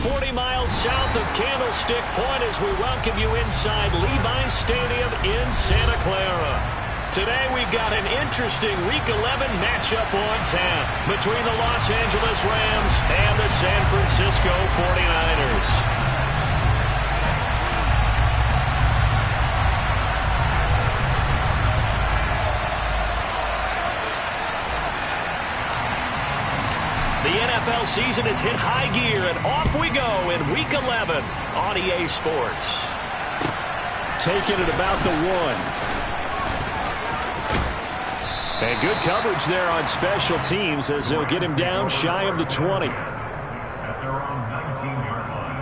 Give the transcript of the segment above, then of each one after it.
40 miles south of Candlestick Point as we welcome you inside Levi's Stadium in Santa Clara. Today we've got an interesting Week 11 matchup on tap between the Los Angeles Rams and the San Francisco 49ers. The NFL season has hit high gear, and off we go in Week 11 on EA Sports. Taking it about the 1. And good coverage there on special teams as they'll get him down shy of the 20. At their own 19-yard line.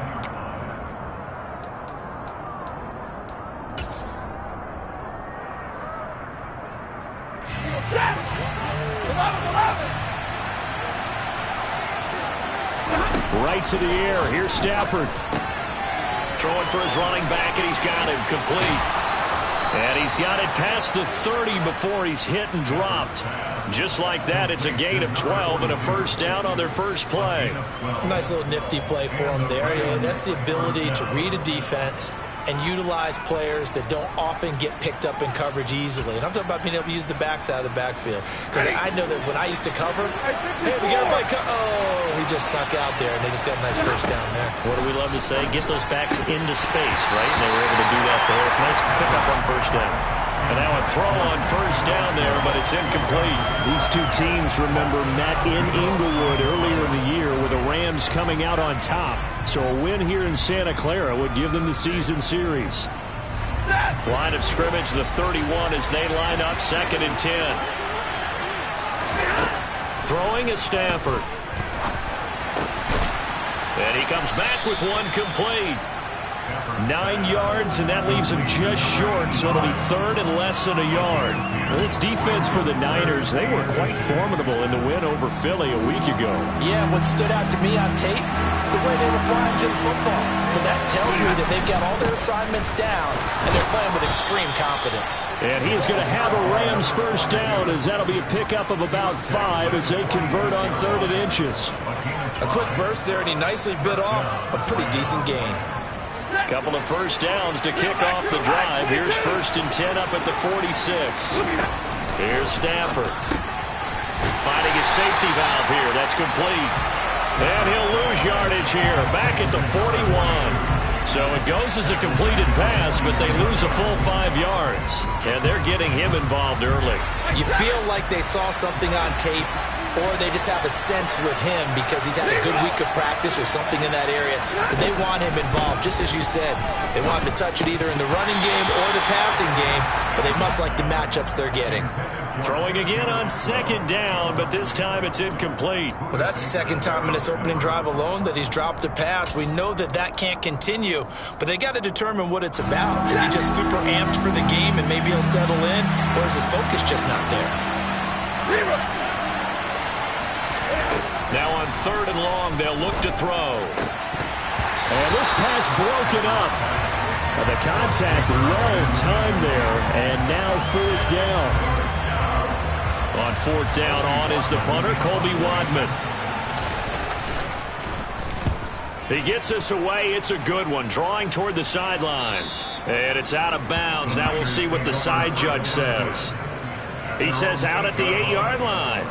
Right to the air. Here's Stafford. Throwing for his running back, and he's got him complete. And he's got it past the 30 before he's hit and dropped. Just like that, it's a gain of 12 and a first down on their first play. Nice little nifty play for him there. Yeah, that's the ability to read a defense and utilize players that don't often get picked up in coverage easily. And I'm talking about being able to use the backs out of the backfield. Because I know that when I used to cover, hey, we got everybody oh, he just snuck out there, and they just got a nice first down there. What do we love to say? Get those backs into space, right? And they were able to do that there. Nice pickup on first down. And now a throw on first down there, but it's incomplete. These two teams, remember, met in Inglewood earlier in the year with the Rams coming out on top. So a win here in Santa Clara would give them the season series. Line of scrimmage, the 31 as they line up 2nd and 10. Throwing is Stafford. And he comes back with one complete. 9 yards, and that leaves him just short, so it'll be 3rd and less than a yard. This defense for the Niners, they were quite formidable in the win over Philly a week ago. Yeah, what stood out to me on tape, the way they were flying to the football. So that tells me that they've got all their assignments down, and they're playing with extreme confidence. And he is going to have a Rams first down, as that'll be a pickup of about 5 as they convert on 3rd and inches. A quick burst there, and he nicely bit off a pretty decent gain. Couple of first downs to kick off the drive. Here's 1st and 10 up at the 46. Here's Stafford. Finding his safety valve here. That's complete. And he'll lose yardage here. Back at the 41. So it goes as a completed pass, but they lose a full 5 yards. And they're getting him involved early. You feel like they saw something on tape, or they just have a sense with him because he's had a good week of practice or something in that area. But they want him involved, just as you said. They want him to touch it either in the running game or the passing game, but they must like the matchups they're getting. Throwing again on 2nd down, but this time it's incomplete. Well, that's the second time in this opening drive alone that he's dropped a pass. We know that that can't continue, but they got to determine what it's about. Is he just super amped for the game and maybe he'll settle in, or is his focus just not there? Now on 3rd and long, they'll look to throw. And this pass broken up. The contact well timed there, and now 4th down. On 4th down, on is the punter, Colby Wadman. He gets us away. It's a good one, drawing toward the sidelines. And it's out of bounds. Now we'll see what the side judge says. He says out at the 8-yard line.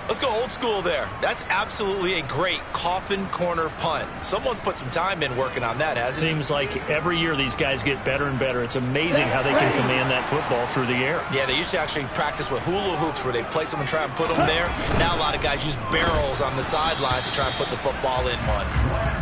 Let's go old school there. That's absolutely a great coffin corner punt. Someone's put some time in working on that, hasn't it? Seems like every year these guys get better and better. It's amazing how they can command that football through the air. Yeah, they used to actually practice with hula hoops where they place them and try and put them there. Now a lot of guys use barrels on the sidelines to try and put the football in one.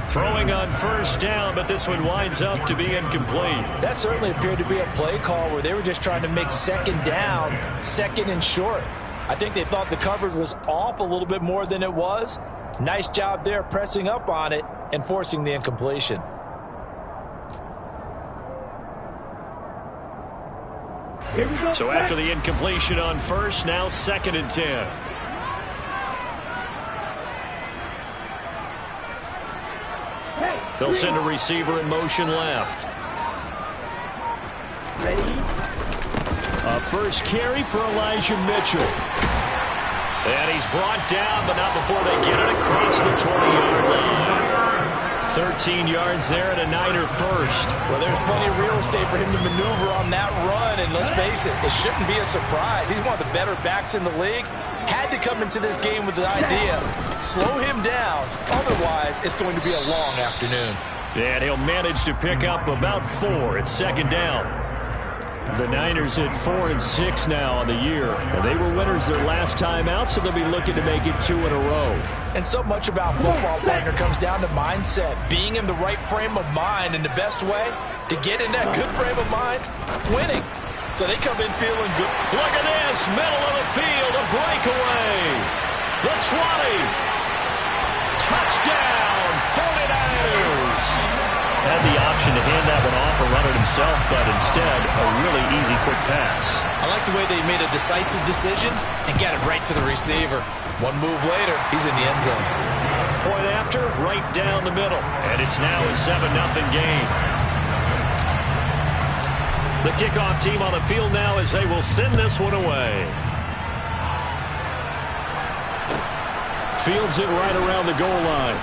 Throwing on 1st down, but this one winds up to be incomplete. That certainly appeared to be a play call where they were just trying to make 2nd down, 2nd and short. I think they thought the coverage was off a little bit more than it was. Nice job there pressing up on it and forcing the incompletion. So after the incompletion on 1st, now 2nd and 10. They'll send a receiver in motion left. A first carry for Elijah Mitchell. And he's brought down, but not before they get it across the 20-yard line. 13 yards there and a Niner first. Well, there's plenty of real estate for him to maneuver on that run, and let's face it, it shouldn't be a surprise. He's one of the better backs in the league. Had to come into this game with the idea, slow him down, otherwise it's going to be a long afternoon. And he'll manage to pick up about 4 at second down. The Niners at 4-6 now on the year. They were winners their last time out, so they'll be looking to make it 2 in a row. And so much about football, partner, comes down to mindset. Being in the right frame of mind, and the best way to get in that good frame of mind, winning. So they come in feeling good. Look at this, middle of the field, a breakaway. The 20. Touchdown, 49ers. Had the option to hand that one off or run it himself, but instead, a really easy quick pass. I like the way they made a decisive decision and got it right to the receiver. One move later, he's in the end zone. Point after, right down the middle. And it's now a 7-0 game. The kickoff team on the field now as they will send this one away. Fields it right around the goal line.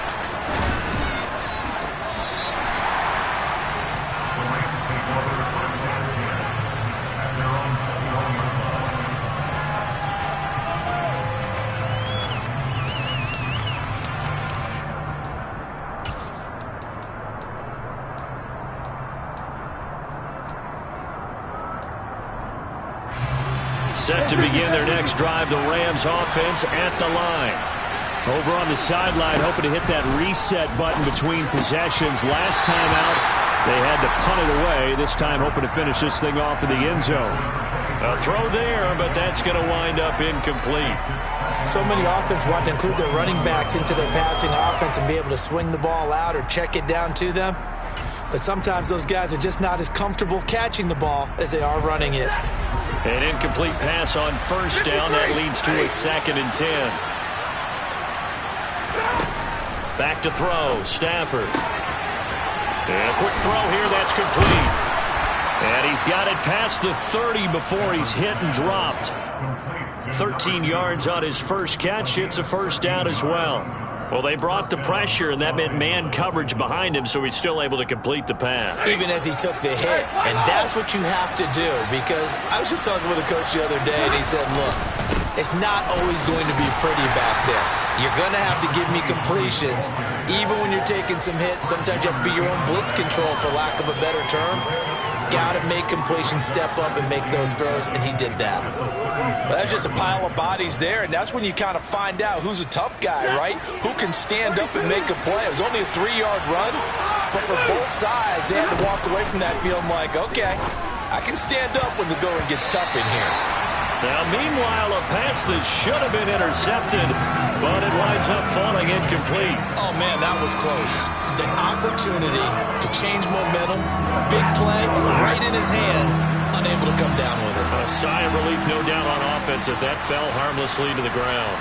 Set to begin their next drive, the Rams offense at the line. Over on the sideline, hoping to hit that reset button between possessions. Last time out, they had to punt it away. This time, hoping to finish this thing off in the end zone. A throw there, but that's going to wind up incomplete. So many offense want to include their running backs into their passing offense and be able to swing the ball out or check it down to them. But sometimes those guys are just not as comfortable catching the ball as they are running it. An incomplete pass on first down. That leads to a 2nd and 10. Back to throw. Stafford. And a quick throw here. That's complete. And he's got it past the 30 before he's hit and dropped. 13 yards on his first catch. It's a first down as well. Well, they brought the pressure, and that meant man coverage behind him, so he's still able to complete the pass. Even as he took the hit, and that's what you have to do, because I was just talking with a coach the other day, and he said, look, it's not always going to be pretty back there. You're going to have to give me completions, even when you're taking some hits. Sometimes you have to be your own blitz control, for lack of a better term. Got to make completions, step up and make those throws, and he did that. Well, that's just a pile of bodies there, and that's when you kind of find out who's a tough guy, right? Who can stand up and make a play. It was only a 3-yard run, but for both sides, they had to walk away from that feeling like, okay, I can stand up when the going gets tough in here. Now, meanwhile, a pass that should have been intercepted, but it winds up falling incomplete. Oh, man, that was close. The opportunity to change momentum, big play, right in his hands, unable to come down with it. A sigh of relief, no doubt, on offense that fell harmlessly to the ground.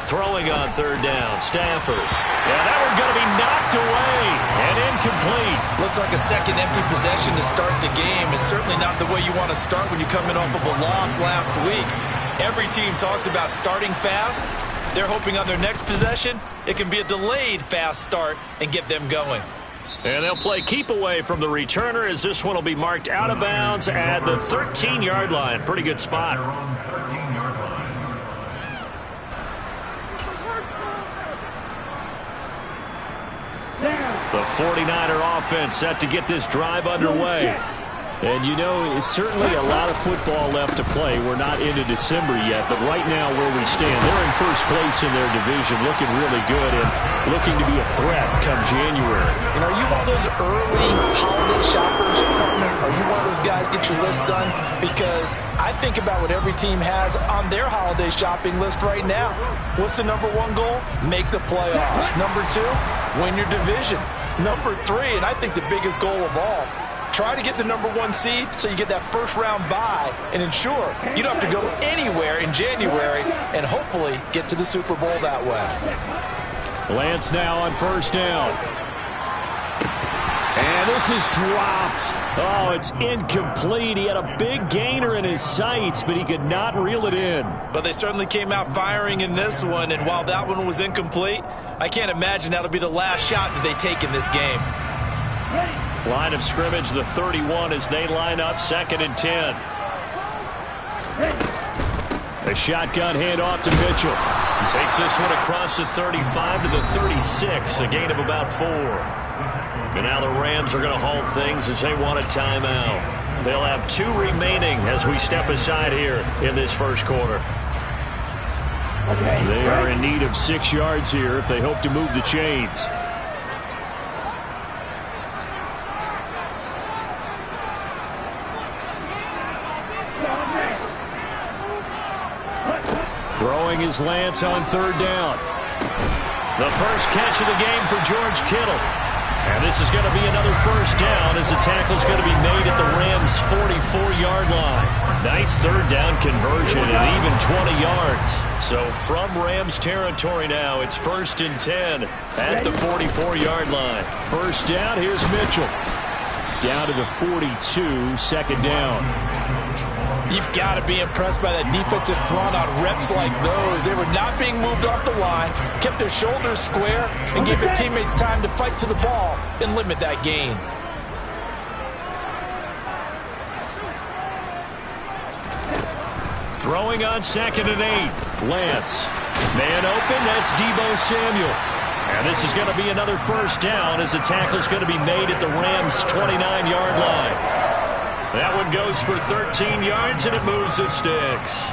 Throwing on 3rd down, Stafford. Yeah, that one's going to be knocked away and incomplete. Looks like a second empty possession to start the game, and certainly not the way you want to start when you're coming off of a loss last week. Every team talks about starting fast. They're hoping on their next possession, it can be a delayed fast start and get them going. And they'll play keep away from the returner as this one will be marked out of bounds at the 13-yard line. Pretty good spot. The 49er offense set to get this drive underway. And, you know, it's certainly a lot of football left to play. We're not into December yet, but right now where we stand, they're in first place in their division, looking really good and looking to be a threat come January. And are you one of those early holiday shoppers, partner? Are you one of those guys get your list done? Because I think about what every team has on their holiday shopping list right now. What's the number 1 goal? Make the playoffs. Number 2, win your division. Number 3, and I think the biggest goal of all, try to get the number 1 seed so you get that first-round bye and ensure you don't have to go anywhere in January and hopefully get to the Super Bowl that way. Lance now on first down. And And this is dropped. Oh, it's incomplete. He had a big gainer in his sights, but he could not reel it in. But they certainly came out firing in this one, and while that one was incomplete, I can't imagine that'll be the last shot that they take in this game. Line of scrimmage, the 31 as they line up 2nd and 10. A shotgun handoff to Mitchell. Takes this one across the 35 to the 36, a gain of about 4. And now the Rams are going to hold things as they want a timeout. They'll have 2 remaining as we step aside here in this first quarter. They are in need of 6 yards here if they hope to move the chains. Throwing his Lance on 3rd down. The first catch of the game for George Kittle. And this is going to be another first down as the tackle is going to be made at the Rams' 44-yard line. Nice 3rd down conversion and even 20 yards. So from Rams territory now, it's 1st and 10 at the 44-yard line. First down, here's Mitchell. Down to the 42, 2nd down. You've got to be impressed by that defensive front on reps like those. They were not being moved off the line, kept their shoulders square, and gave their teammates time to fight to the ball and limit that gain. Throwing on 2nd and 8. Lance. Man open, that's Deebo Samuel. And this is going to be another first down as the tackle is going to be made at the Rams' 29-yard line. That one goes for 13 yards, and it moves the sticks.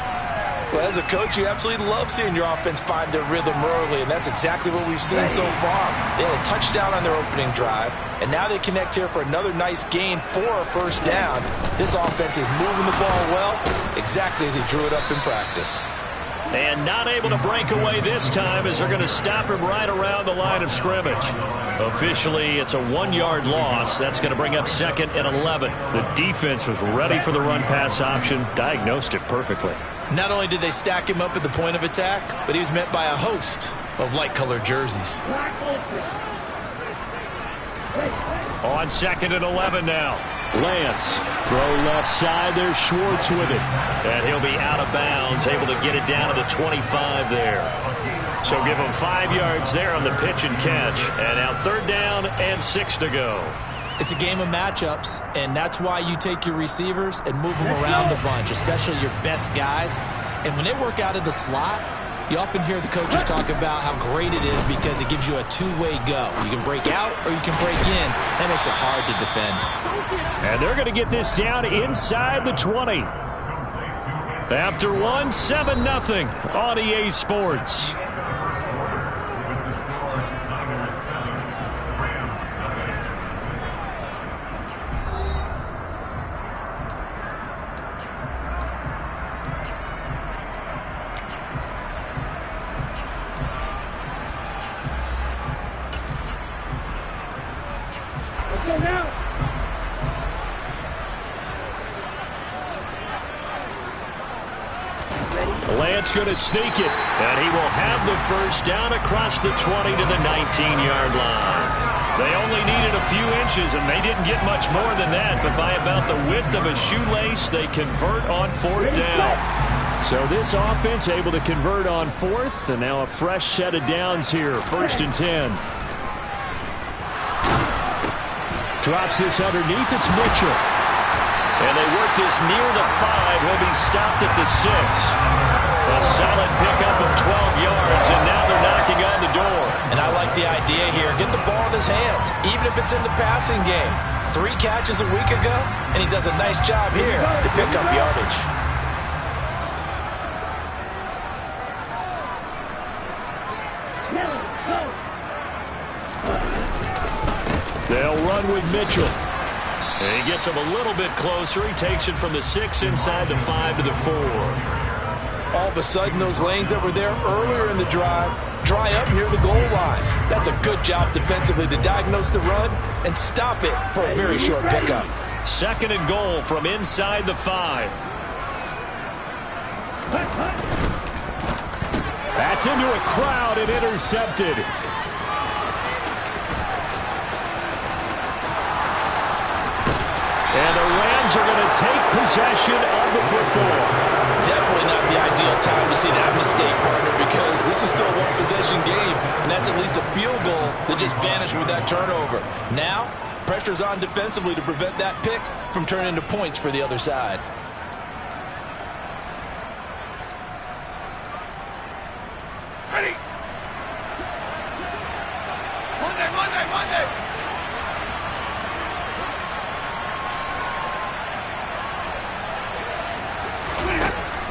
Well, as a coach, you absolutely love seeing your offense find their rhythm early, and that's exactly what we've seen so far. They had a touchdown on their opening drive, and now they connect here for another nice gain for a first down. This offense is moving the ball well, exactly as he drew it up in practice. And not able to break away this time as they're going to stop him right around the line of scrimmage. Officially, it's a 1-yard loss. That's going to bring up 2nd and 11. The defense was ready for the run-pass option, diagnosed it perfectly. Not only did they stack him up at the point of attack, but he was met by a host of light-colored jerseys. On 2nd and 11 now. Lance, throw left side, there's Schwartz with it. And he'll be out of bounds, able to get it down to the 25 there. So give him 5 yards there on the pitch and catch. And now 3rd down and 6 to go. It's a game of matchups, and that's why you take your receivers and move them around a bunch, especially your best guys. And when they work out of the slot, you often hear the coaches talk about how great it is because it gives you a 2-way go. You can break out or you can break in. That makes it hard to defend. And they're going to get this down inside the 20. After one, 7-0 on EA Sports. Lance going to sneak it. And he will have the first down across the 20 to the 19-yard line. They only needed a few inches, and they didn't get much more than that. But by about the width of a shoelace, they convert on 4th down. So this offense able to convert on 4th, and now a fresh set of downs here. 1st and 10. Drops this underneath. It's Mitchell. And they work this near the 5. He'll be stopped at the 6. A solid pickup of 12 yards, and now they're knocking on the door. And I like the idea here. Get the ball in his hands, even if it's in the passing game. 3 catches a week ago, and he does a nice job here to pick up yardage. They'll run with Mitchell. And he gets him a little bit closer. He takes it from the 6 inside the 5 to the 4. All of a sudden, those lanes that were there earlier in the drive dry up near the goal line. That's a good job defensively to diagnose the run and stop it for a very short pickup. 2nd and goal from inside the 5. That's into a crowd and intercepted. And the Rams are going to take possession of the football. Definitely not the ideal time to see that mistake, partner, because this is still a one-possession game, and that's at least a field goal that just vanished with that turnover. Now, pressure's on defensively to prevent that pick from turning into points for the other side. Ready. Monday.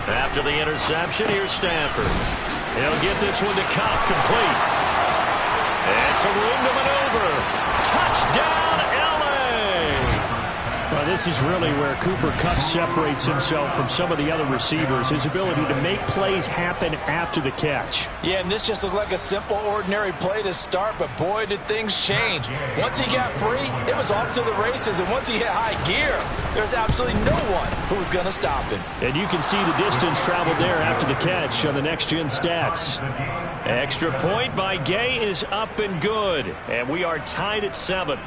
After the interception, here's Stafford. He'll get this one to Cobb, complete. And some room to maneuver. Touchdown, Well, this is really where Cooper Kupp separates himself from some of the other receivers, his ability to make plays happen after the catch. Yeah, and this just looked like a simple, ordinary play to start, but boy, did things change. Once he got free, it was off to the races, and once he hit high gear, there's absolutely no one who was going to stop him. And you can see the distance traveled there after the catch on the next-gen stats. Extra point by Gay is up and good, and we are tied at 7.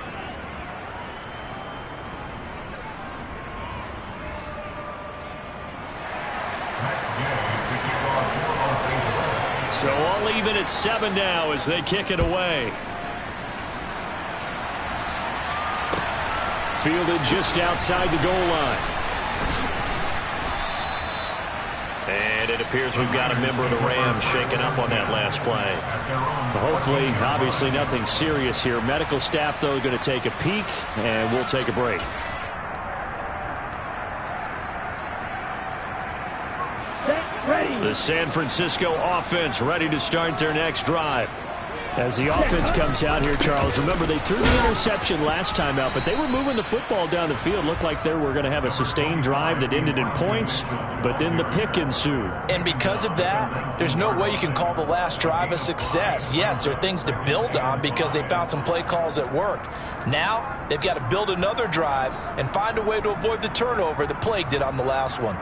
So all even at 7 now as they kick it away. Fielded just outside the goal line. And it appears we've got a member of the Rams shaken up on that last play. Hopefully, obviously nothing serious here. Medical staff, though, going to take a peek, and we'll take a break. The San Francisco offense ready to start their next drive. As the offense comes out here, Charles, remember they threw the interception last time out, but they were moving the football down the field. Looked like they were going to have a sustained drive that ended in points, but then the pick ensued. And because of that, there's no way you can call the last drive a success. Yes, there are things to build on because they found some play calls that worked. Now, they've got to build another drive and find a way to avoid the turnover that plagued it on the last one.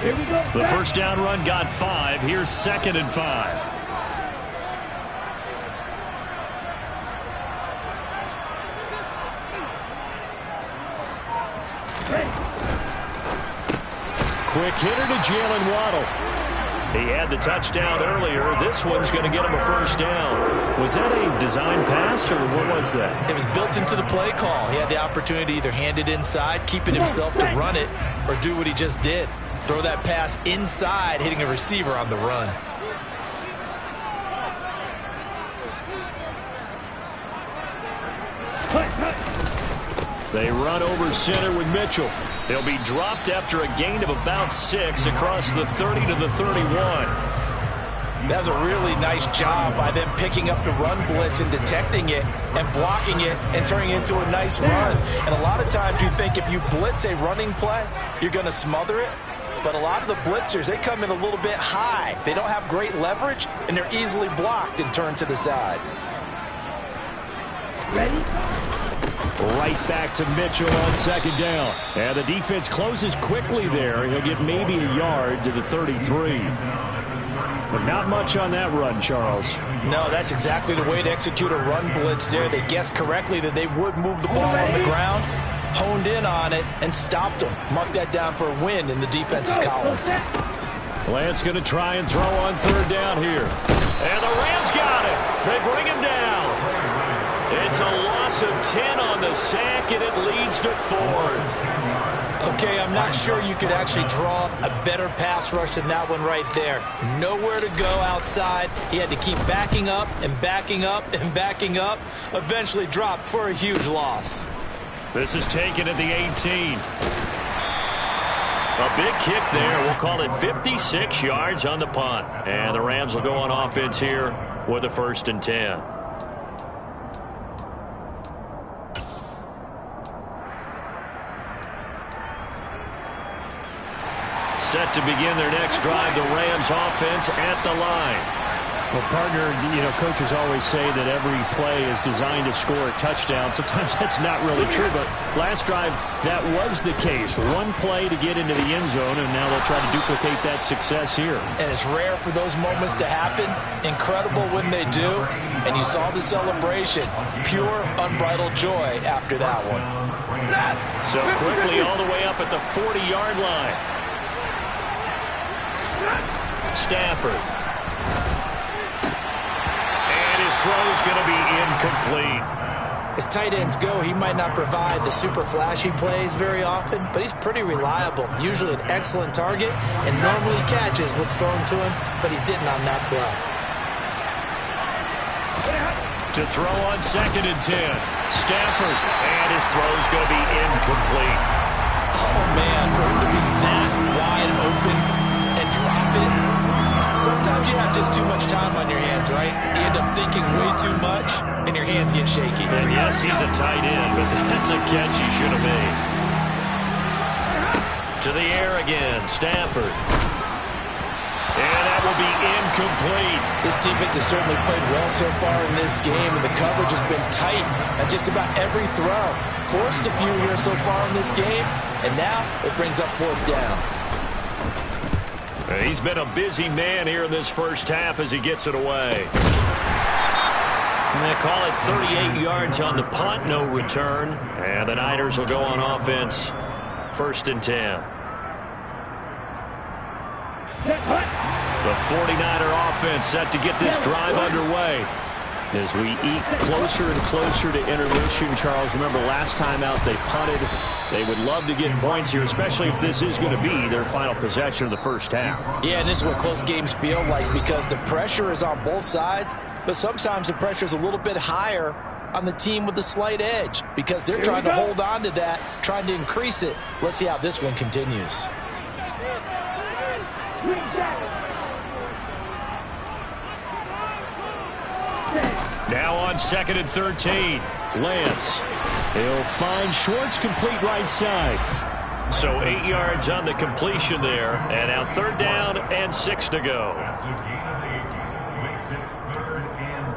Here we go. The first down run got 5. Here's 2nd and 5. Quick hitter to Jalen Waddle. He had the touchdown earlier. This one's going to get him a first down. Was that a design pass, or what was that? It was built into the play call. He had the opportunity to either hand it inside, keep it himself to run it, or do what he just did. Throw that pass inside, hitting a receiver on the run. They run over center with Mitchell. He'll be dropped after a gain of about 6 across the 30 to the 31. That was a really nice job by them picking up the run blitz and detecting it and blocking it and turning it into a nice run. And a lot of times you think if you blitz a running play, you're going to smother it. But a lot of the blitzers, they come in a little bit high. They don't have great leverage, and they're easily blocked and turned to the side. Ready? Right back to Mitchell on 2nd down. And the defense closes quickly there. He'll get maybe a yard to the 33. But not much on that run, Charles. No, that's exactly the way to execute a run blitz there. They guessed correctly that they would move the ball on the ground, honed in on it, and stopped them. Mark that down for a win in the defense's column. Lance going to try and throw on 3rd down here. And the Rams got it. They bring him down. It's a loss of 10 on the sack, and it leads to 4th. Okay, I'm not sure you could actually draw a better pass rush than that one right there. Nowhere to go outside. He had to keep backing up and backing up and backing up. Eventually dropped for a huge loss. This is taken at the 18. A big kick there. We'll call it 56 yards on the punt. And the Rams will go on offense here with a 1st and 10. Set to begin their next drive, the Rams offense at the line. Well, partner, coaches always say that every play is designed to score a touchdown. Sometimes that's not really true, but last drive, that was the case. One play to get into the end zone, and now they'll try to duplicate that success here. And it's rare for those moments to happen. Incredible when they do. And you saw the celebration. Pure, unbridled joy after that one. So quickly all the way up at the 40-yard line. Stafford. His throw's going to be incomplete. As tight ends go, he might not provide the super flashy plays very often, but he's pretty reliable. Usually an excellent target and normally catches what's thrown to him, but he didn't on that play. To throw on 2nd and 10. Stafford, and his throw's going to be incomplete. Oh, man, for him to be that wide open and drop it. Sometimes you have just too much time on your hands, right? You end up thinking way too much, and your hands get shaky. And yes, he's a tight end, but that's a catch he should have made. To the air again, Stafford. And that will be incomplete. This defense has certainly played well so far in this game, and the coverage has been tight at just about every throw. Forced a few here so far in this game, and now it brings up 4th down. He's been a busy man here in this first half as he gets it away. And they call it 38 yards on the punt, no return. And the Niners will go on offense, 1st and 10. The 49er offense set to get this drive underway. As we eat closer and closer to intermission, Charles, remember last time out they punted. They would love to get points here, especially if this is going to be their final possession of the first half. Yeah, and this is what close games feel like because the pressure is on both sides, but sometimes the pressure is a little bit higher on the team with the slight edge because they're trying to hold on to that, trying to increase it. Let's see how this one continues. Now on 2nd and 13. Lance. He'll find Schwartz complete right side. So 8 yards on the completion there. And now 3rd down and 6 to go. After a gain of 8, makes it 3rd and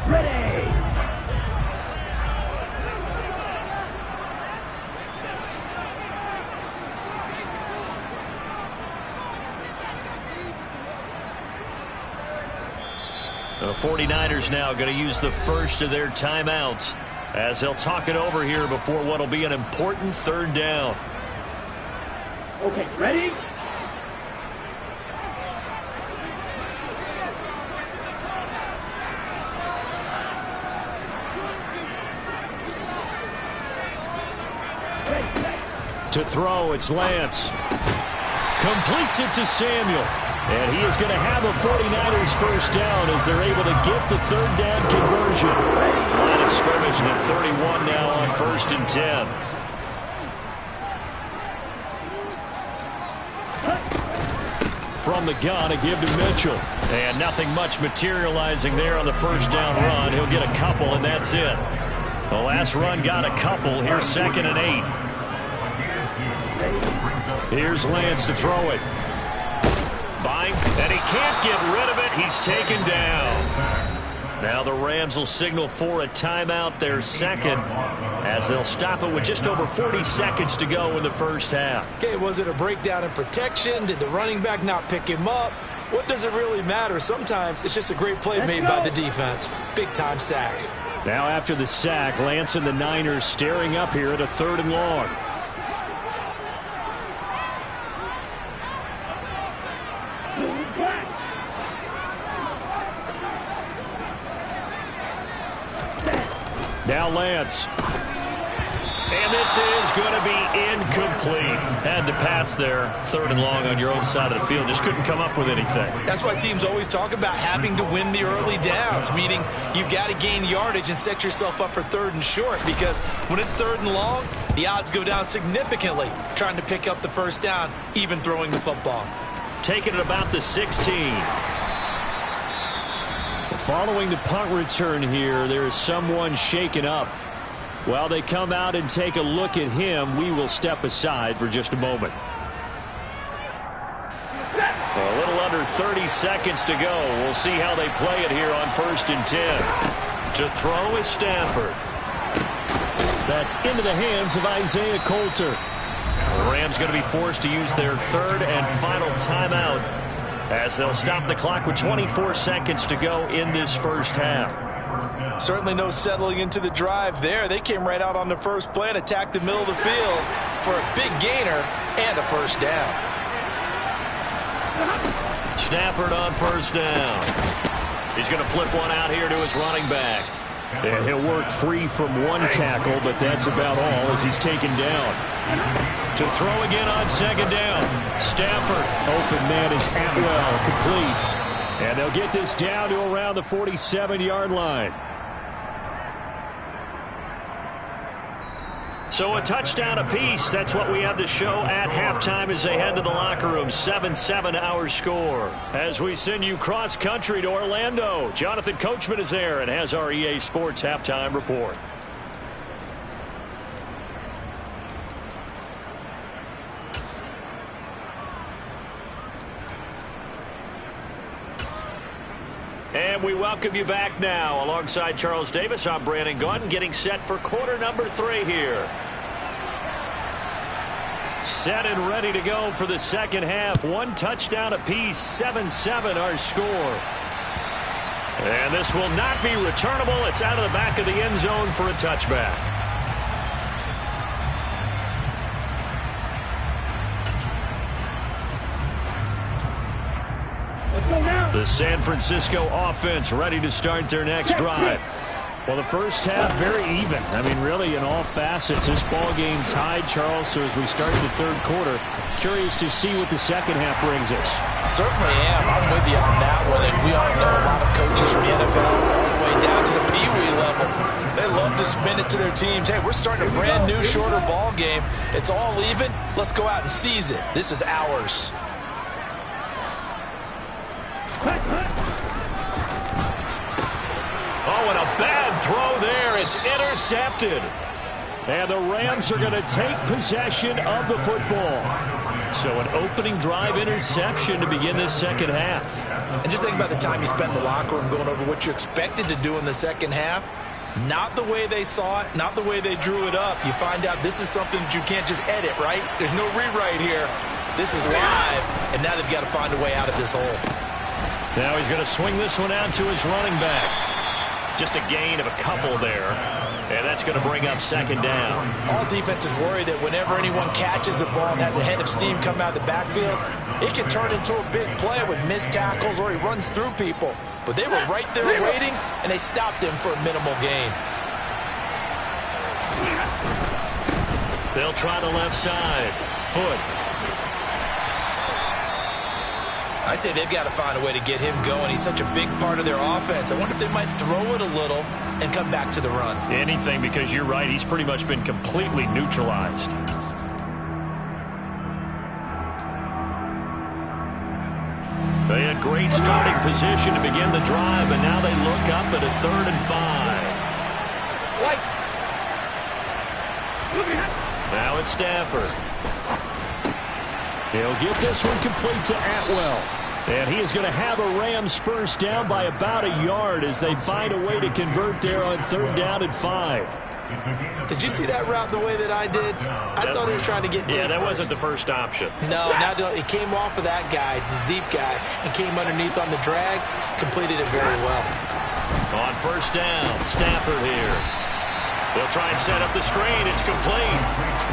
6. Ready. The 49ers now going to use the first of their timeouts as they'll talk it over here before what will be an important 3rd down. Okay, ready? To throw, it's Lance. Completes it to Samuel. And he is going to have a 49ers first down as they're able to get the 3rd down conversion. Line of scrimmage to 31 now on 1st and 10. From the gun, a give to Mitchell. And nothing much materializing there on the first down run. He'll get a couple, and that's it. The last run got a couple. Here's 2nd and 8. Here's Lance to throw it. And he can't get rid of it. He's taken down. Now the Rams will signal for a timeout, their 2nd, as they'll stop it with just over 40 seconds to go in the first half. Okay, was it a breakdown in protection? Did the running back not pick him up? What does it really matter? Sometimes it's just a great play made by the defense. Big-time sack. Now after the sack, Lance and the Niners staring up here at a 3rd and long. Now Lance. And this is going to be incomplete. Had to pass there, 3rd and long on your own side of the field. Just couldn't come up with anything. That's why teams always talk about having to win the early downs, meaning you've got to gain yardage and set yourself up for 3rd and short, because when it's 3rd and long, the odds go down significantly trying to pick up the first down, even throwing the football. Taking it about the 16. Following the punt return here, there is someone shaken up. While they come out and take a look at him, we will step aside for just a moment. A little under 30 seconds to go. We'll see how they play it here on 1st and 10. To throw is Stafford. That's into the hands of Isaiah Coulter. The Rams going to be forced to use their 3rd and final timeout as they'll stop the clock with 24 seconds to go in this first half. Certainly no settling into the drive there. They came right out on the first play and attacked the middle of the field for a big gainer and a first down. Stafford on 1st down. He's going to flip one out here to his running back. And he'll work free from one tackle, but that's about all as he's taken down. To throw again on 2nd down. Stafford. Open man is Atwell, complete. And they'll get this down to around the 47-yard line. So a touchdown apiece. That's what we have to show at halftime as they head to the locker room. 7-7 our score. As we send you cross country to Orlando, Jonathan Coachman is there and has our EA Sports halftime report. And we welcome you back now. Alongside Charles Davis, I'm Brandon Gaudin, getting set for quarter number 3 here. Set and ready to go for the second half. 1 touchdown apiece, 7-7 our score. And this will not be returnable. It's out of the back of the end zone for a touchback. The San Francisco offense ready to start their next drive. Well, the first half very even. I mean, really in all facets. This ball game tied, Charles. So as we start the 3rd quarter, curious to see what the second half brings us. Certainly am. I'm with you on that one. And we all know a lot of coaches from the NFL all the way down to the Pee-wee level. They love to spin it to their teams. Hey, we're starting a brand new, shorter ball game. It's all even. Let's go out and seize it. This is ours. Oh, and a bad throw there. It's intercepted. And the Rams are going to take possession of the football. So an opening drive interception to begin this second half. And just think about the time you spent in the locker room going over what you expected to do in the second half. Not the way they saw it, not the way they drew it up. You find out this is something that you can't just edit, right? There's no rewrite here. This is live, and now they've got to find a way out of this hole. Now he's going to swing this one out to his running back. Just a gain of a couple there. And that's going to bring up 2nd down. All defenses worry that whenever anyone catches the ball and has a head of steam come out of the backfield, it can turn into a big play with missed tackles or he runs through people. But they were right there waiting, and they stopped him for a minimal gain. They'll try the left side. Foot. I'd say they've got to find a way to get him going. He's such a big part of their offense. I wonder if they might throw it a little and come back to the run. Anything, because you're right. He's pretty much been completely neutralized. They had great starting position to begin the drive, and now they look up at a 3rd and 5. Now it's Stafford. He'll get this one complete to Atwell. And he is going to have a Rams first down by about a yard as they find a way to convert there on 3rd down and 5. Did you see that route the way that I did? I thought he was trying to get deep. Yeah, that first. wasn't the first option. No, it came off of that guy, the deep guy, and came underneath on the drag, completed it very well. On 1st down, Stafford here. They'll try and set up the screen. It's complete.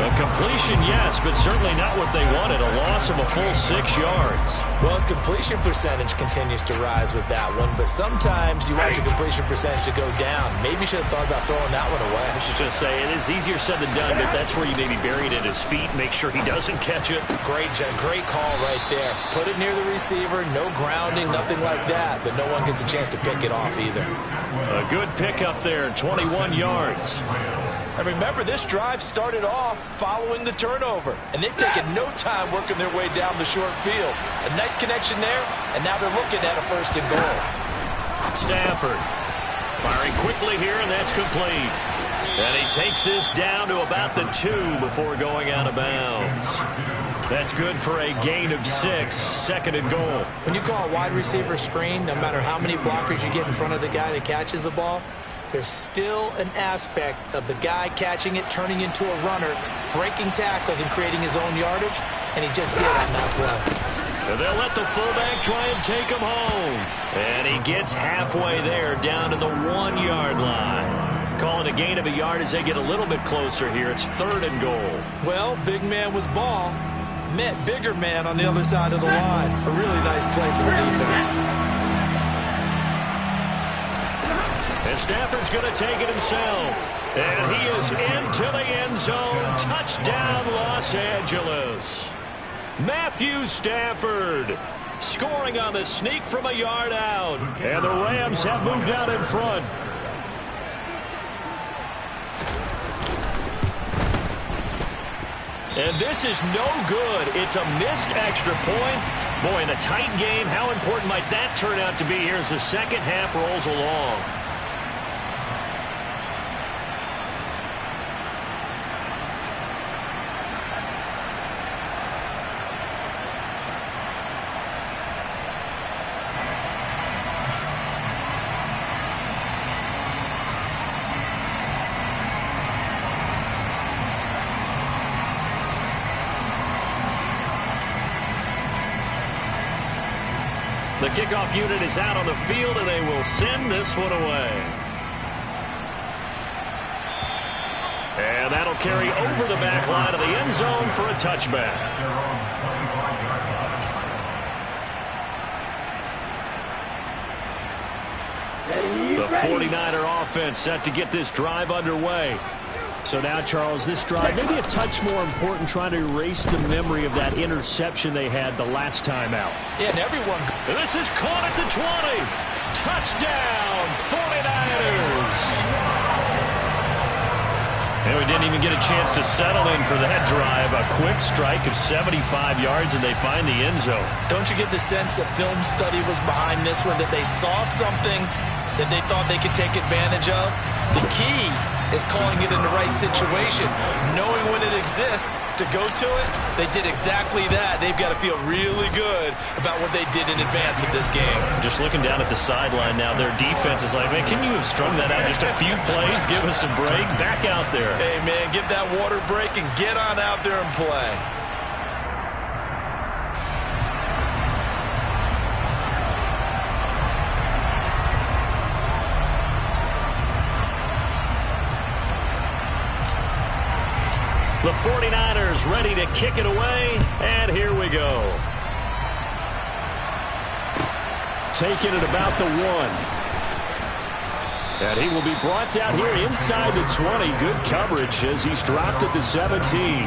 A completion, yes, but certainly not what they wanted. A loss of a full 6 yards. Well, his completion percentage continues to rise with that one, but sometimes you want your completion percentage to go down. Maybe you should have thought about throwing that one away. I should just say, it is easier said than done, but that's where you maybe bury it at his feet, make sure he doesn't catch it. Great call right there. Put it near the receiver, no grounding, nothing like that, but no one gets a chance to pick it off either. A good pickup there, 21 yards. And remember, this drive started off following the turnover, and they've taken no time working their way down the short field. A nice connection there, and now they're looking at a 1st and goal. Stafford firing quickly here, and that's complete. And he takes this down to about the 2 before going out of bounds. That's good for a gain of 6, 2nd and goal. When you call a wide receiver screen, no matter how many blockers you get in front of the guy that catches the ball, there's still an aspect of the guy catching it, turning into a runner, breaking tackles and creating his own yardage, and he just did on that play. And they'll let the fullback try and take him home. And he gets halfway there, down to the 1-yard line. Calling a gain of a yard as they get a little bit closer here. It's 3rd and goal. Well, big man with ball met bigger man on the other side of the line. A really nice play for the defense. And Stafford's going to take it himself. And he is into the end zone. Touchdown, Los Angeles. Matthew Stafford scoring on the sneak from a yard out. And the Rams have moved out in front. And this is no good. It's a missed extra point. Boy, in a tight game, how important might that turn out to be here as the second half rolls along? The kickoff unit is out on the field, and they will send this one away. And that'll carry over the back line of the end zone for a touchback. The 49er offense set to get this drive underway. So now, Charles, this drive maybe a touch more important, trying to erase the memory of that interception they had the last time out. Yeah, and everyone. This is caught at the 20. Touchdown, 49ers. And we didn't even get a chance to settle in for that drive. A quick strike of 75 yards, and they find the end zone. Don't you get the sense that film study was behind this one, that they saw something that they thought they could take advantage of? The key is calling it in the right situation, knowing when it exists to go to it. They did exactly that. They've got to feel really good about what they did in advance of this game. Just looking down at the sideline now, their defense is like, man, can you have strung that out just a few plays? Give us a break. Back out there. Hey, man, get that water break and get on out there and play. The 49ers ready to kick it away, and here we go. Taking it about the 1. And he will be brought down here inside the 20. Good coverage as he's dropped at the 17.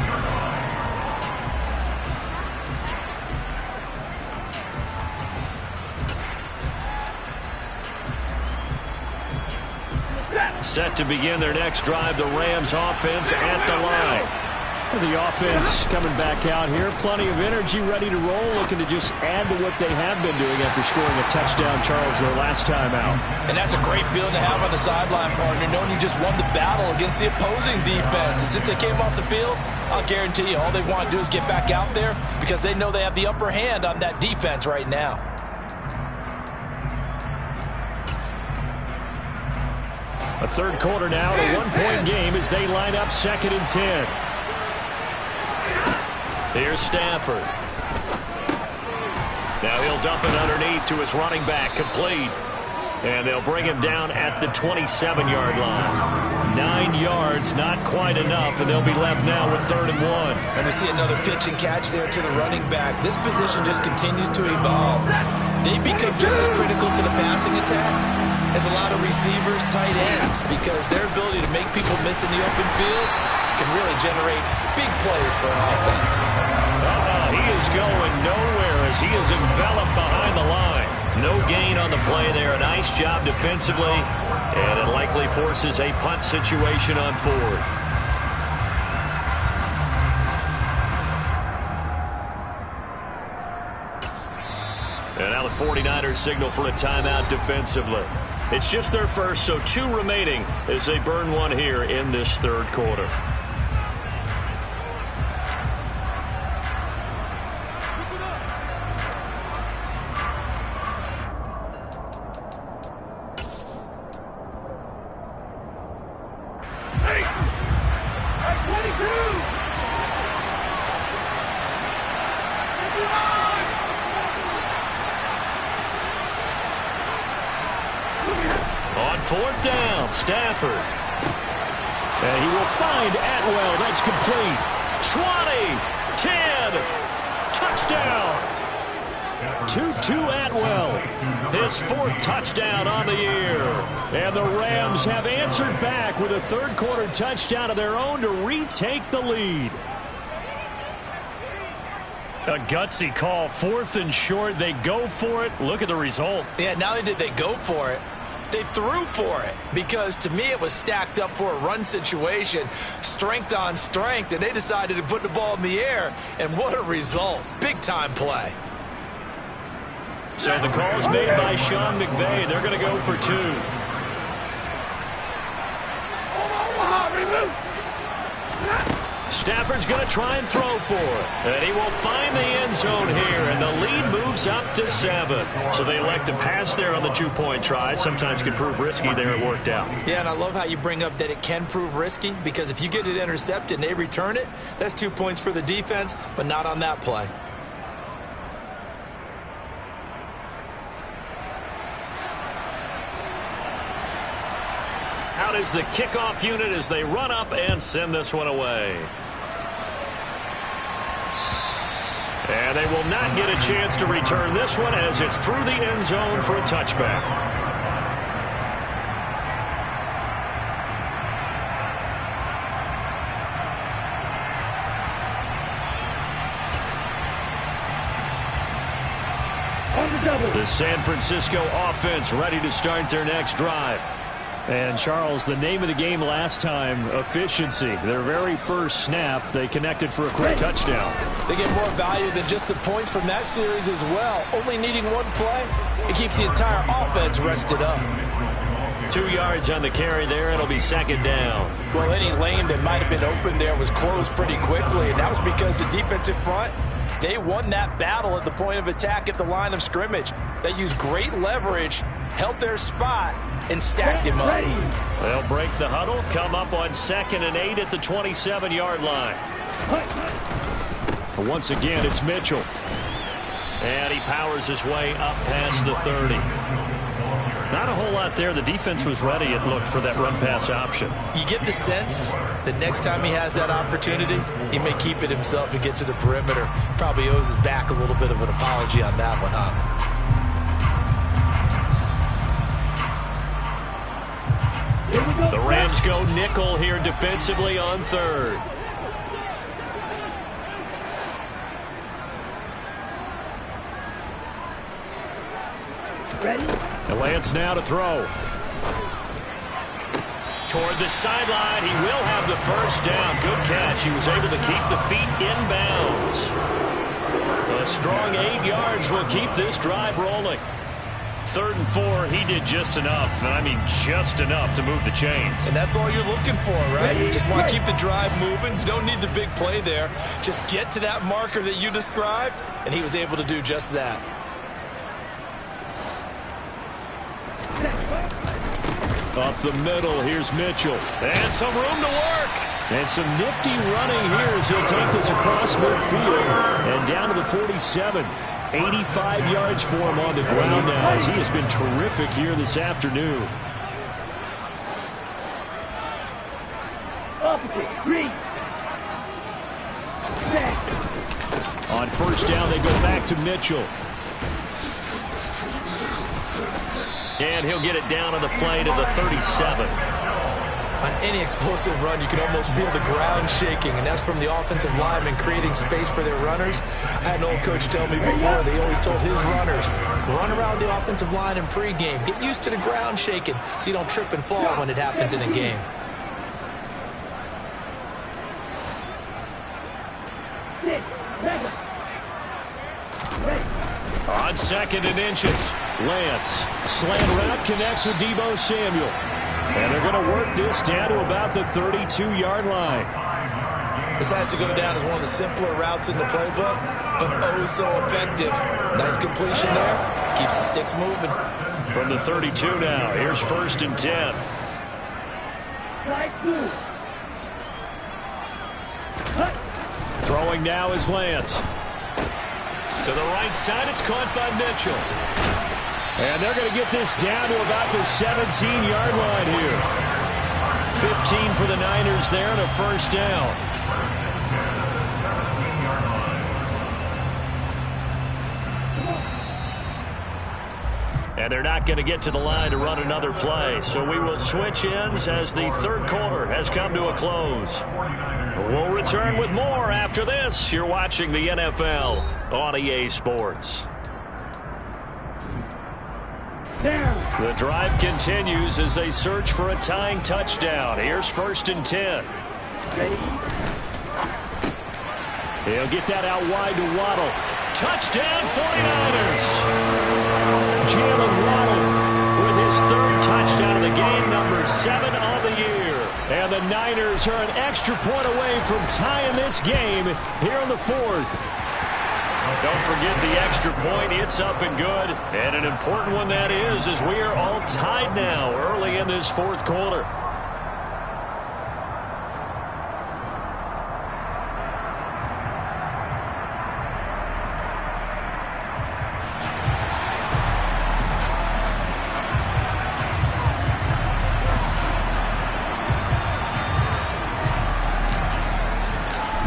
Set to begin their next drive, the Rams offense at the line. The offense coming back out here. Plenty of energy, ready to roll, looking to just add to what they have been doing after scoring a touchdown, Charles, their last time out. And that's a great feeling to have on the sideline, partner, knowing you just won the battle against the opposing defense. And since they came off the field, I'll guarantee you all they want to do is get back out there because they know they have the upper hand on that defense right now. A third quarter now, a one-point game as they line up 2nd and 10. Here's Stafford. Now he'll dump it underneath to his running back, complete. And they'll bring him down at the 27-yard line. 9 yards, not quite enough, and they'll be left now with 3rd and 1. And we see another pitch and catch there to the running back. This position just continues to evolve. They become just as critical to the passing attack as a lot of receivers, tight ends, because their ability to make people miss in the open field can really generate big plays for an offense. He is going nowhere as he is enveloped behind the line. No gain on the play there. A nice job defensively, and it likely forces a punt situation on 4th. And now the 49ers signal for a timeout defensively. It's just their first, so 2 remaining as they burn one here in this third quarter. On 4th down, Stafford. And he will find Atwell. That's complete. 20, 10, touchdown. To Atwell. His 4th touchdown on the year. And the Rams have answered back with a third quarter touchdown of their own to retake the lead. A gutsy call, 4th and short. They go for it. Look at the result. Yeah, not only did they go for it, they threw for it, because to me it was stacked up for a run situation, strength on strength, and they decided to put the ball in the air, and what a result. Big-time play. So the call is made by Sean McVay. They're going to go for 2. Stafford's going to try and throw for it. And he will find the end zone here, and the lead moves up to 7. So they elect to pass there on the 2-point try. Sometimes can prove risky. There it worked out. Yeah, and I love how you bring up that it can prove risky, because if you get it intercepted and they return it, that's 2 points for the defense, but not on that play. Out is the kickoff unit as they run up and send this one away. And they will not get a chance to return this one as it's through the end zone for a touchback. The San Francisco offense ready to start their next drive. And, Charles, the name of the game last time, efficiency. Their very first snap, they connected for a quick touchdown. They get more value than just the points from that series as well. Only needing 1 play, it keeps the entire offense rested up. 2 yards on the carry there. It'll be 2nd down. Well, any lane that might have been open there was closed pretty quickly, and that was because the defensive front, they won that battle at the point of attack at the line of scrimmage. They used great leverage, held their spot, and stacked him up. They'll break the huddle, come up on 2nd and 8 at the 27-yard line. Once again, it's Mitchell. And he powers his way up past the 30. Not a whole lot there. The defense was ready, it looked, for that run-pass option. You get the sense that next time he has that opportunity, he may keep it himself and get to the perimeter. Probably owes his back a little bit of an apology on that one, huh? The Rams go nickel here defensively on 3rd. And Lance now to throw. Toward the sideline, he will have the first down. Good catch. He was able to keep the feet inbounds. A strong 8 yards will keep this drive rolling. 3rd and 4, he did just enough, and I mean just enough to move the chains. And that's all you're looking for, right? You just want to keep the drive moving. You don't need the big play there. Just get to that marker that you described, and he was able to do just that. Up the middle, here's Mitchell. And some room to work. And some nifty running here as he'll take this across midfield and down to the 47. 85 yards for him on the ground now as he has been terrific here this afternoon. On 1st down, they go back to Mitchell. And he'll get it down on the play to the 37. On any explosive run, you can almost feel the ground shaking, and that's from the offensive linemen creating space for their runners. I had an old coach tell me before, they always told his runners, run around the offensive line in pregame. Get used to the ground shaking so you don't trip and fall when it happens in a game. On 2nd and inches. Lance, slant route, connects with Deebo Samuel. And they're going to work this down to about the 32-yard line. This has to go down as one of the simpler routes in the playbook, but oh so effective. Nice completion there. Keeps the sticks moving. From the 32 now, here's 1st and 10. Throwing now is Lance. To the right side, it's caught by Mitchell. And they're going to get this down to about the 17-yard line here. 15 for the Niners there and a 1st down. And they're not going to get to the line to run another play. So we will switch ends as the 3rd quarter has come to a close. We'll return with more after this. You're watching the NFL on EA Sports. The drive continues as they search for a tying touchdown. Here's 1st and 10. He'll get that out wide to Waddle. Touchdown 49ers. Jalen Waddle with his 3rd touchdown of the game, number 7 on the year. And the Niners are an extra point away from tying this game here in the 4th. Don't forget the extra point. It's up and good. And an important one that is, as we are all tied now early in this 4th quarter.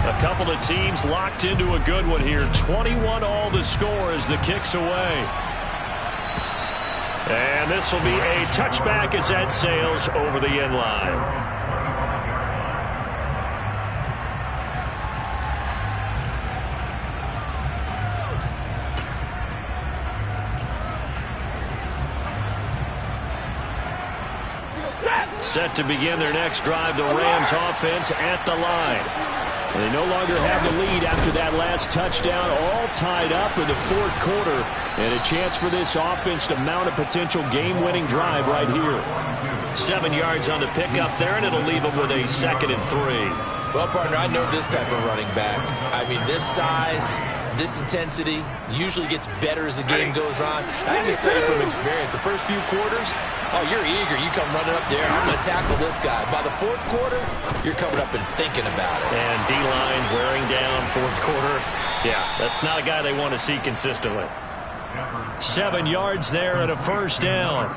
A couple of teams locked into a good one here. 21 all the score as the kick's away. And this will be a touchback as that sails over the end line. Set to begin their next drive, the Rams offense at the line. They no longer have the lead after that last touchdown, all tied up in the 4th quarter. And a chance for this offense to mount a potential game-winning drive right here. 7 yards on the pickup there, and it'll leave them with a 2nd and 3. Well, partner, I know this type of running back. I mean, this size, this intensity usually gets better as the game goes on. I can just tell you from experience, the first few quarters, oh, you're eager. You come running up there. I'm going to tackle this guy. By the 4th quarter, you're coming up and thinking about it. And D-line wearing down 4th quarter. Yeah, that's not a guy they want to see consistently. 7 yards there and a 1st down.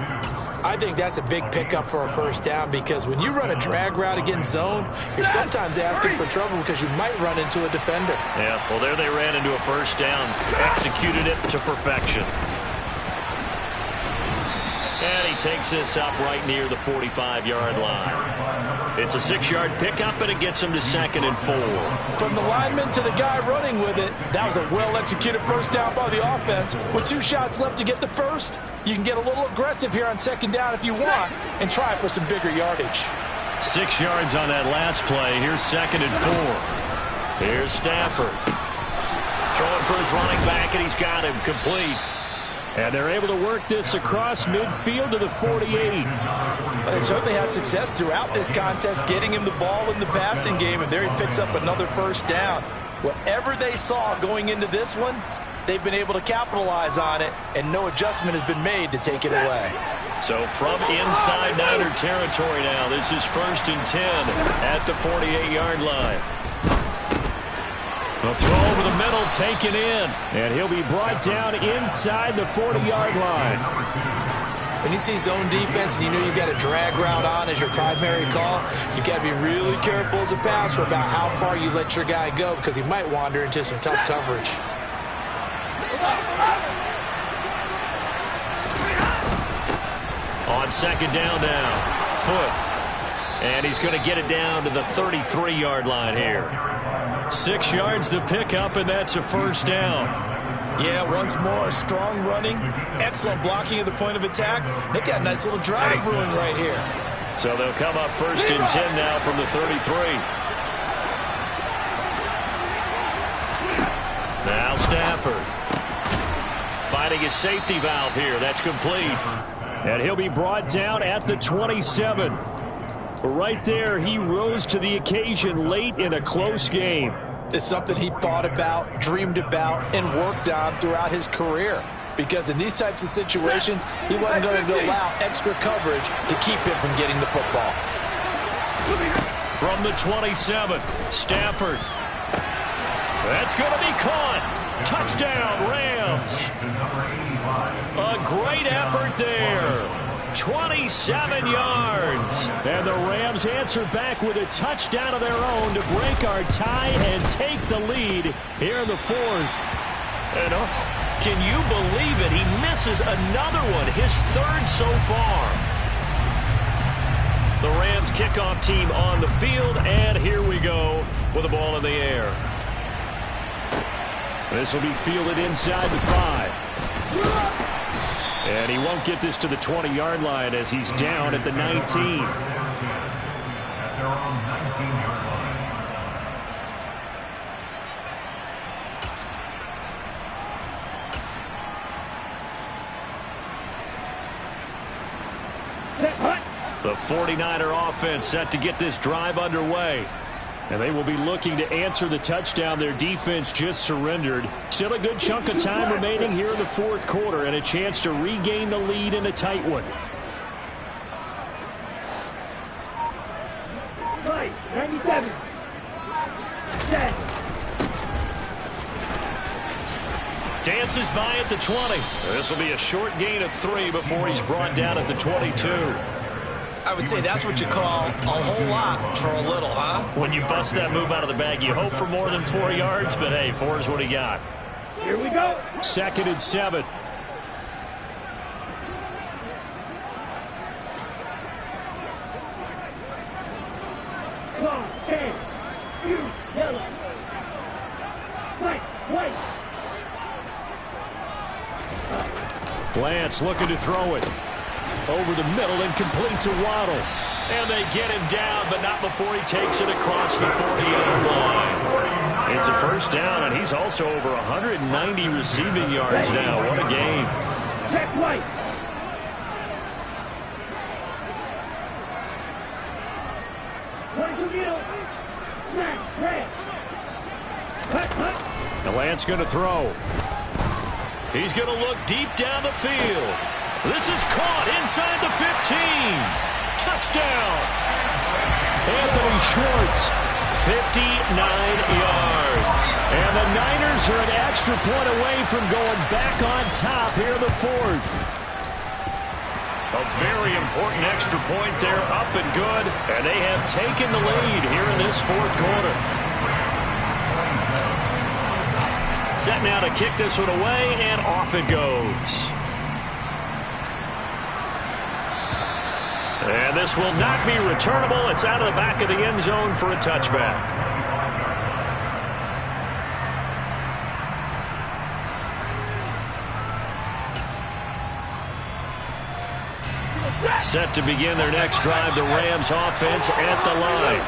I think that's a big pickup for a 1st down because when you run a drag route against zone, you're sometimes asking for trouble because you might run into a defender. Yeah, well, there they ran into a 1st down. Executed it to perfection. And he takes this up right near the 45-yard line. It's a 6-yard pickup, and it gets him to 2nd and 4. From the lineman to the guy running with it, that was a well-executed 1st down by the offense. With 2 shots left to get the 1st, you can get a little aggressive here on 2nd down if you want and try for some bigger yardage. 6 yards on that last play. Here's 2nd and 4. Here's Stafford. Throwing for his running back, and he's got him complete. And they're able to work this across midfield to the 48. They certainly had success throughout this contest, getting him the ball in the passing game, and there he picks up another 1st down. Whatever they saw going into this one, they've been able to capitalize on it, and no adjustment has been made to take it away. So from inside Niner territory now, this is 1st and 10 at the 48-yard line. The throw over the middle, taken in. And he'll be brought down inside the 40-yard line. When you see zone defense and you know you've got a drag route on as your primary call, you've got to be really careful as a passer about how far you let your guy go because he might wander into some tough coverage. On 2nd down now, Foot. And he's going to get it down to the 33-yard line here. 6 yards the pickup, and that's a 1st down. Yeah, once more, strong running, excellent blocking at the point of attack. They've got a nice little drive brewing right here. So they'll come up 1st and 10 now from the 33. Now Stafford. finding his safety valve here. That's complete. And he'll be brought down at the 27. Right there, he rose to the occasion late in a close game. It's something he thought about, dreamed about, and worked on throughout his career. Because in these types of situations, he wasn't going to allow extra coverage to keep him from getting the football. From the 27, Stafford. That's going to be caught. Touchdown, Rams. A great effort there. 27 yards. And the Rams answer back with a touchdown of their own to break our tie and take the lead here in the fourth. And can you believe it? He misses another one, his third so far. The Rams kickoff team on the field, and here we go with the ball in the air. This will be fielded inside the 5. And he won't get this to the 20-yard line as he's down at the 19. At their own 19-yard line. The 49er offense set to get this drive underway. And they will be looking to answer the touchdown their defense just surrendered. Still a good chunk of time remaining here in the fourth quarter and a chance to regain the lead in a tight one. Right, 97. 10. Dances by at the 20. This will be a short gain of 3 before he's brought down at the 22. I would say that's what you call a whole lot for a little, huh? When you bust that move out of the bag, you hope for more than 4 yards, but hey, 4 is what he got. Here we go. 2nd and 7. Long, 10. You, yellow. White, white. Lance looking to throw it. Over the middle and complete to Waddle. And they get him down, but not before he takes it across the 40-yard line. It's a first down, and he's also over 190 receiving yards now. What a game. Check white. One to middle. Smash, red. Cut, cut. And Lance going to throw. He's going to look deep down the field. This is caught inside the 15. Touchdown. Anthony Schwartz. 59 yards. And the Niners are an extra point away from going back on top here in the fourth. A very important extra point there, up and good. And they have taken the lead here in this fourth quarter. Set now to kick this one away, and off it goes. And this will not be returnable. It's out of the back of the end zone for a touchback. Set to begin their next drive, the Rams offense at the line.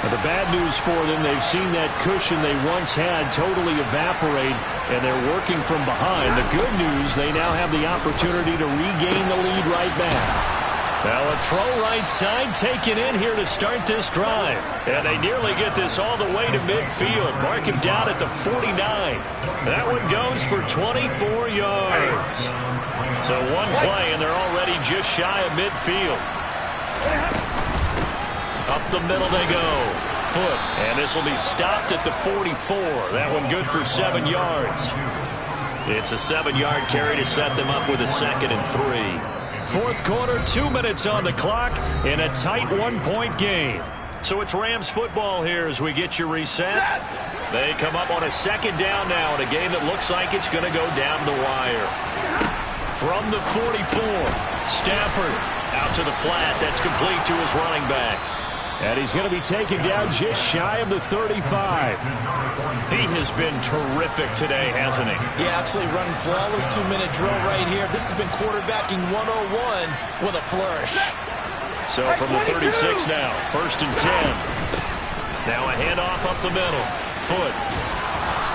Now, the bad news for them, they've seen that cushion they once had totally evaporate, and they're working from behind. The good news, they now have the opportunity to regain the lead right back. Now a throw right side taken in here to start this drive. And they nearly get this all the way to midfield. Mark him down at the 49. That one goes for 24 yards. So one play and they're already just shy of midfield. Up the middle they go. Foot. And this will be stopped at the 44. That one good for 7 yards. It's a 7-yard carry to set them up with a 2nd and 3. Fourth quarter, 2 minutes on the clock in a tight one-point game. So it's Rams football here as we get you reset. They come up on a 2nd down now in a game that looks like it's going to go down the wire. From the 44, Stafford out to the flat. That's complete to his running back. And he's going to be taken down just shy of the 35. He has been terrific today, hasn't he? Yeah, absolutely running flawless 2-minute drill right here. This has been quarterbacking 101 with a flourish. So from the 36 now, 1st and 10. Now a handoff up the middle. Foot.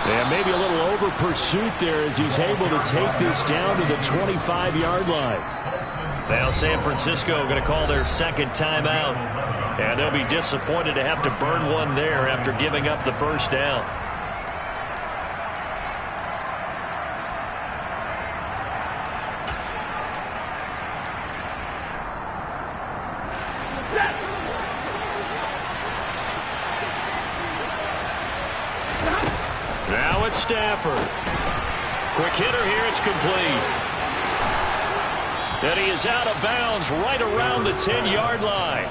And maybe a little over pursuit there as he's able to take this down to the 25-yard line. Now San Francisco going to call their second timeout. And they'll be disappointed to have to burn one there after giving up the first down. Now it's Stafford. Quick hitter here. It's complete. And he is out of bounds right around the 10-yard line.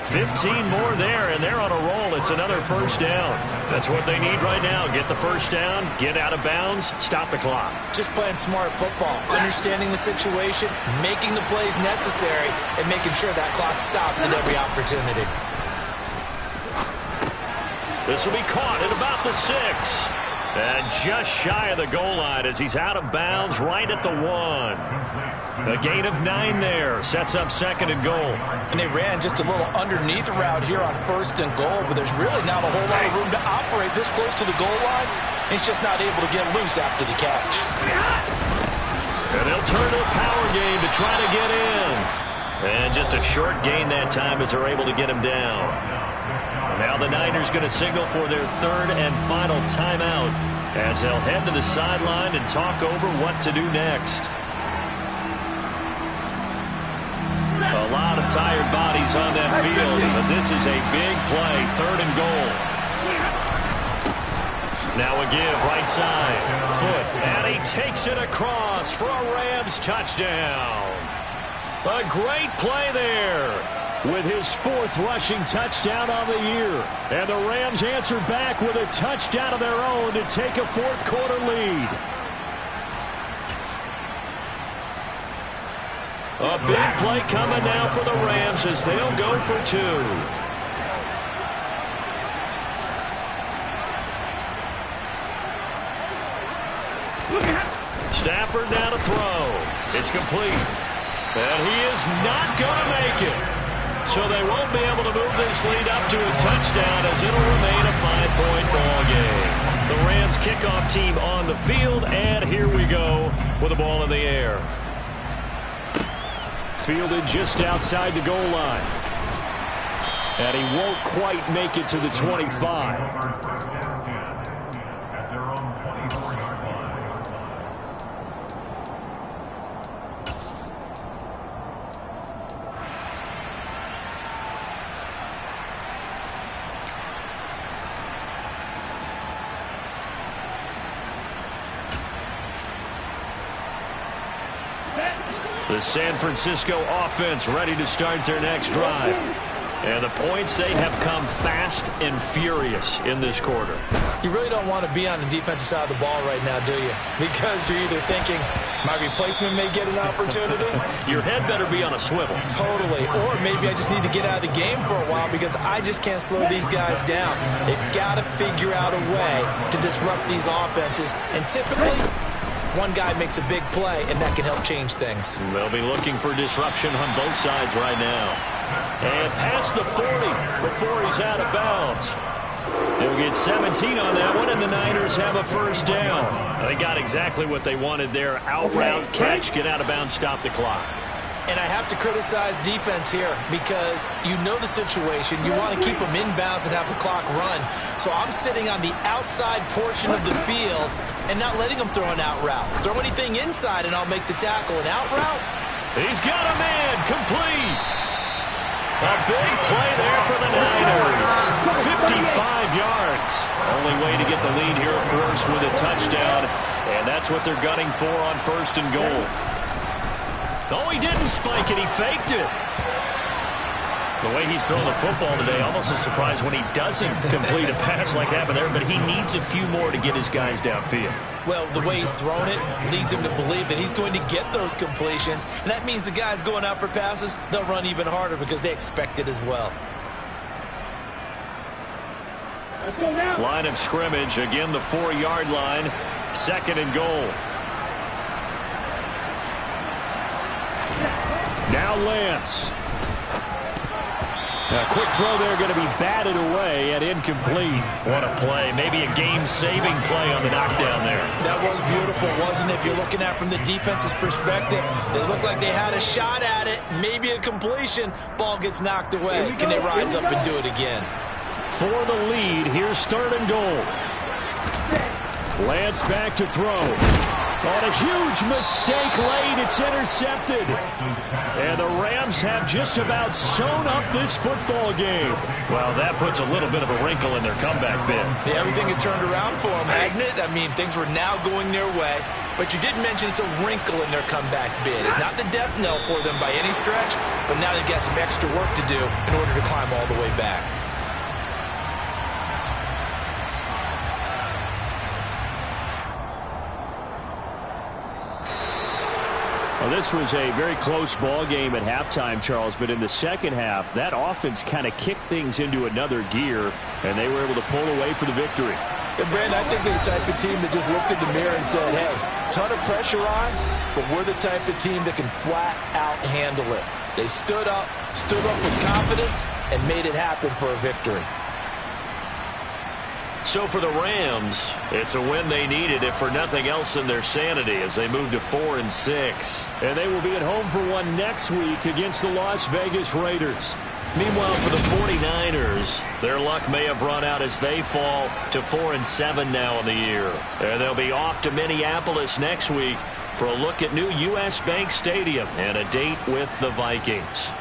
15 more there, and they're on a roll. It's another first down. That's what they need right now. Get the first down, get out of bounds, stop the clock. Just playing smart football, understanding the situation, making the plays necessary, and making sure that clock stops at every opportunity. This will be caught at about the 6. And just shy of the goal line as he's out of bounds right at the 1. A gain of 9 there. Sets up second and goal. And they ran just a little underneath route here on first and goal, but there's really not a whole lot of room to operate this close to the goal line. He's just not able to get loose after the catch. And they'll turn to a power game to try to get in. And just a short gain that time as they're able to get him down. Now the Niners going to signal for their third and final timeout as they'll head to the sideline and talk over what to do next. A lot of tired bodies on that field, but this is a big play, third and goal. Now a give, right side, foot, and he takes it across for a Rams touchdown. A great play there. With his 4th rushing touchdown on the year. And the Rams answer back with a touchdown of their own to take a fourth-quarter lead. A big play coming now for the Rams as they'll go for 2. Stafford now to throw. It's complete. And he is not going to make it. So they won't be able to move this lead up to a touchdown as it'll remain a 5-point ball game. The Rams kickoff team on the field, and here we go with the ball in the air. Fielded just outside the goal line. And he won't quite make it to the 25. The San Francisco offense ready to start their next drive. And the points, they have come fast and furious in this quarter. You really don't want to be on the defensive side of the ball right now, do you? Because you're either thinking, my replacement may get an opportunity. Your head better be on a swivel. Totally. Or maybe I just need to get out of the game for a while because I just can't slow these guys down. They've got to figure out a way to disrupt these offenses. And typically, one guy makes a big play, and that can help change things. They'll be looking for disruption on both sides right now. And past the 40 before he's out of bounds. They'll get 17 on that one, and the Niners have a first down. They got exactly what they wanted there. Out route, catch, get out of bounds, stop the clock. And I have to criticize defense here because you know the situation. You want to keep them inbounds and have the clock run. So I'm sitting on the outside portion of the field and not letting them throw an out route. Throw anything inside and I'll make the tackle. An out route? He's got a man, complete. A big play there for the Niners. 55 yards. Only way to get the lead here, of course, with a touchdown. And that's what they're gunning for on first and goal. Oh, he didn't spike it. He faked it. The way he's throwing the football today, almost a surprise when he doesn't complete a pass like that there, but he needs a few more to get his guys downfield. Well, the way he's thrown it leads him to believe that he's going to get those completions, and that means the guys going out for passes, they'll run even harder because they expect it as well. Line of scrimmage, again the 4-yard line, second and goal. Now Lance. A quick throw there going to be batted away and incomplete. What a play. Maybe a game-saving play on the knockdown there. That was beautiful, wasn't it? If you're looking at it from the defense's perspective, they looked like they had a shot at it. Maybe a completion. Ball gets knocked away. Can they rise up and do it again? For the lead, here's third and goal. Lance back to throw. On a huge mistake late, it's intercepted. And the Rams have just about sewn up this football game. Well, that puts a little bit of a wrinkle in their comeback bid. Yeah, everything had turned around for them, hadn't it? I mean, things were now going their way. But you did mention it's a wrinkle in their comeback bid. It's not the death knell for them by any stretch, but now they've got some extra work to do in order to climb all the way back. Well, this was a very close ball game at halftime, Charles, but in the second half, that offense kind of kicked things into another gear, and they were able to pull away for the victory. And Brandon, I think they're the type of team that just looked in the mirror and said, hey, ton of pressure on, but we're the type of team that can flat out handle it. They stood up with confidence, and made it happen for a victory. So for the Rams, it's a win they needed, if for nothing else in their sanity, as they move to 4-6. And they will be at home for one next week against the Las Vegas Raiders. Meanwhile, for the 49ers, their luck may have run out as they fall to 4-7 now in the year. And they'll be off to Minneapolis next week for a look at new U.S. Bank Stadium and a date with the Vikings.